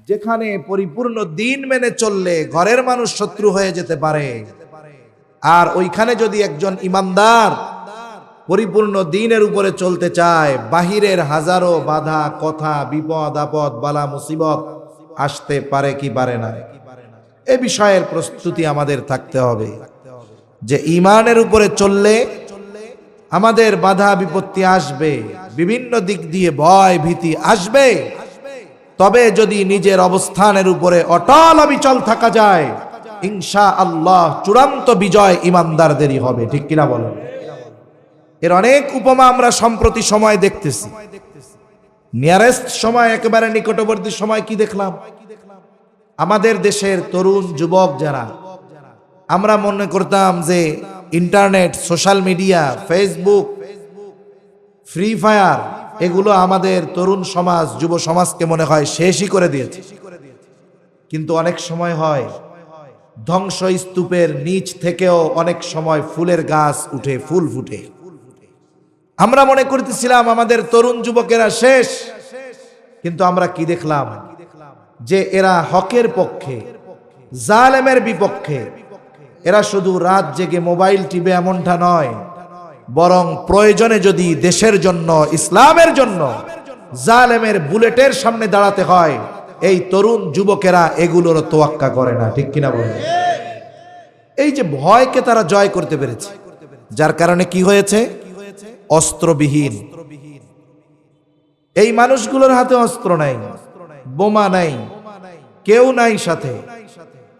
যেখানে পরিপূর্ণ দিন মেনে চললে ঘরের মানুষ শত্রু হয়ে যেতে পারে, আর ওইখানে যদি একজন ইমানদার পরিপূর্ণ দিনের উপরে চলতে চায়, বাহিরের হাজারো বাধা, কথা, বিপদ আপদ, বালা মুসিবত আসতে পারে কি পারে না, এ বিষয়ের প্রস্তুতি আমাদের থাকতে হবে যে ঈমানের উপরে চললে আমাদের বাধা বিপত্তি আসবে, বিভিন্ন দিক দিয়ে ভয় ভীতি আসবে, তবে যদি নিজের অবস্থানের উপরে অটল অবিচল থাকা যায়, ইনশাআল্লাহ চূড়ান্ত বিজয় ঈমানদারদেরই হবে। ঠিক কিনা বলেন? এর অনেক উপমা আমরা সম্প্রতি সময় দেখতেছি। নিয়ারেস্ট সময়, একেবারে নিকটবর্তী সময় কি দেখলাম? আমাদের দেশের তরুণ যুবক যারা, আমরা মনে করতাম যে internet, social media, Facebook, free fire, এগুলো আমাদের তরুণ সমাজ, যুব সমাজকে মনে হয় শেষই করে দিয়েছে। কিন্তু অনেক সময় হয় ধ্বংসস্তূপের নিচ থেকেও অনেক সময় ফুলের গাছ উঠে, ফুল ফুটে। আমরা মনে করতেছিলাম আমাদের তরুণ যুবকেরা শেষ, কিন্তু আমরা কি দেখলাম? যে এরা হকের পক্ষে, জালেমের বিপক্ষে। এরা শুধু রাত জেগে মোবাইল টিপে এমনটা নয়, বরং প্রয়োজনে যদি দেশের জন্য, ইসলামের জন্য জালেমের বুলেটের সামনে দাঁড়াতে হয়, এই তরুণ যুবকেরা এগুলোর তোয়াক্কা করে না। ঠিক কিনা বলেন? এই যে ভয়কে তারা জয় করতে পেরেছে, যার কারণে কি হয়েছে? অস্ত্রবিহীন এই মানুষগুলোর হাতে অস্ত্র নাই, বোমা নাই, কেউ নাই সাথে,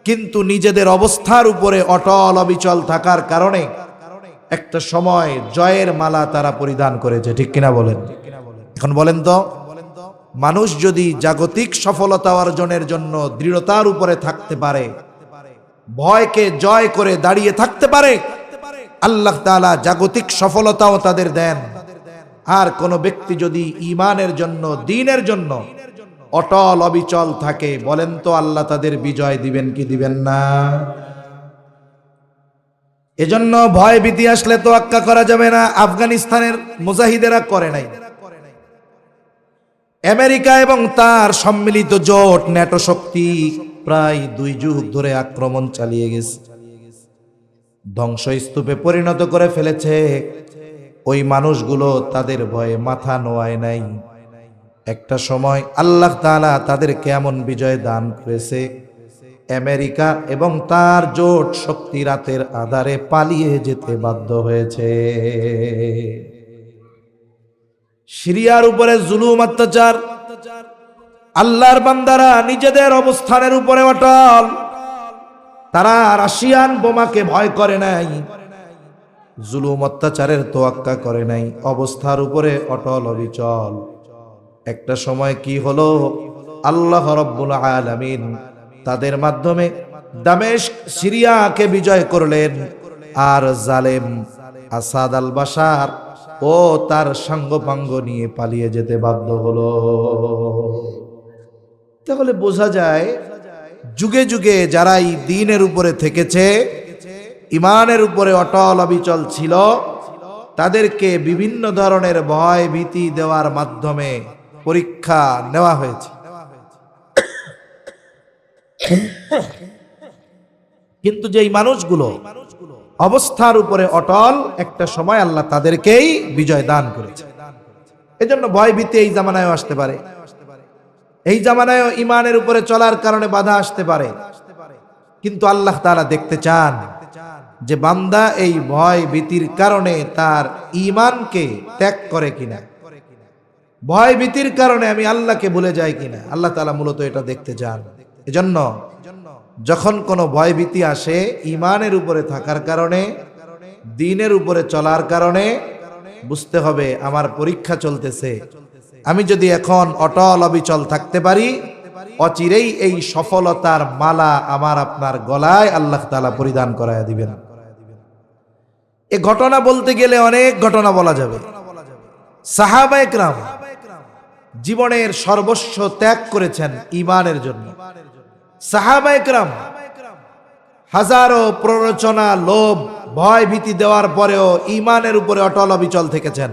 কিন্তু নিজেদের অবস্থার উপরে অটল অবিচল থাকার কারণে একটা সময় জয়ের মালা তারা পরিধান করেছে। ঠিক কিনা বলেন? এখন বলেন তো, মানুষ যদি জাগতিক সফলতা অর্জনের জন্য দৃঢ়তার উপরে থাকতে পারে, ভয়কে জয় করে দাঁড়িয়ে থাকতে পারে, আল্লাহ তাআলা জাগতিক সফলতাও তাদের দেন। আর কোন ব্যক্তি যদি ঈমানের জন্য, দ্বীনের জন্য অটল অবিচল থাকে, বলেন তো আল্লাহ তাদের বিজয় দিবেন কি দিবেন না? এজন্য ভয় ভীতি আসলে তোয়াক্কা করা যাবে না। আফগানিস্তানের মুজাহিদেরা করে নাই। আমেরিকা এবং তার সম্মিলিত জোট ন্যাটো শক্তি প্রায় 2 যুগ ধরে আক্রমণ চালিয়ে গেছে, ধ্বংসস্তূপে পরিণত করে ফেলেছে। ওই মানুষগুলো তাদের ভয়ে মাথা নোয়ায় নাই। একটা সময় আল্লাহ তাআলা তাদেরকে এমন বিজয় দান করেছে, আমেরিকা এবং তার জোট শক্তি রাতের আধারে পালিয়ে যেতে বাধ্য হয়েছে। সিরিয়ার উপরে জুলুম অত্যাচার, আল্লাহর বান্দারা নিজেদের অবস্থানের উপরে অটল। তারা রাশিয়ান বোমাকে ভয় করে নাই, জুলুম অত্যাচারের তোয়াক্কা করে নাই, অবস্থার উপরে অটল অবিচল। একটা সময় কি হলো? আল্লাহ রাব্বুল আলামিন তাদের মাধ্যমে দামেস্ক, সিরিয়াকে বিজয় করলেন, আর জালেম আসাদ আল বাশার ও তার সাঙ্গপাঙ্গ নিয়ে পালিয়ে যেতে বাধ্য হলো। তাহলে বোঝা যায়, যুগে যুগে যারা এই দ্বীনের উপরে থেকেছে, ঈমানের উপরে অটল অবিচল ছিল, তাদেরকে বিভিন্ন ধরনের ভয় ভীতি দেওয়ার মাধ্যমে পরীক্ষা নেওয়া হয়েছে। কিন্তু যেই মানুষগুলো অবস্থার উপরে অটল, একটা সময় আল্লাহ তাদেরকেই বিজয় দান করেছে। এজন্য ভয় ভীতি এই জামানায় আসতে পারে, এই জামানায় ঈমানের উপরে চলার কারণে বাধা আসতে পারে, কিন্তু আল্লাহ তাআলা দেখতে চান যে বান্দা এই ভয় ভীতির কারণে তার ঈমানকে ত্যাগ করে কিনা, ভয় ভীতির কারণে আমি আল্লাহকে ভুলে যাই কিনা। আল্লাহ তাআলা মূলত এটা দেখতে চান। এজন্য যখন কোনো ভয় ভীতি আসে, ঈমানের উপরে থাকার কারণে, দ্বীনের উপরে চলার কারণে বুঝতে হবে আমার পরীক্ষা চলতেছে। আমি যদি এখন অটল অবিচল থাকতে পারি, অচিরেই এই সফলতার মালা আমার আপনার গলায় আল্লাহ তাআলা পরিধান করায় দিবেন। এই ঘটনা বলতে গেলে অনেক ঘটনা বলা যাবে। সাহাবায়ে কেরাম জীবনের সর্বস্ব ত্যাগ করেছেন ঈমানের জন্য। সাহাবায়ে কেরাম হাজারো প্ররোচনা, লোভ, ভয় ভীতি দেওয়ার পরেও ঈমানের উপরে অটল অবিচল থেকেছেন।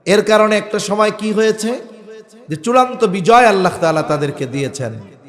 এর কারণে একটা সময় কি হয়েছে? যে চূড়ান্ত বিজয় আল্লাহ তাআলা তাদেরকে দিয়েছেন।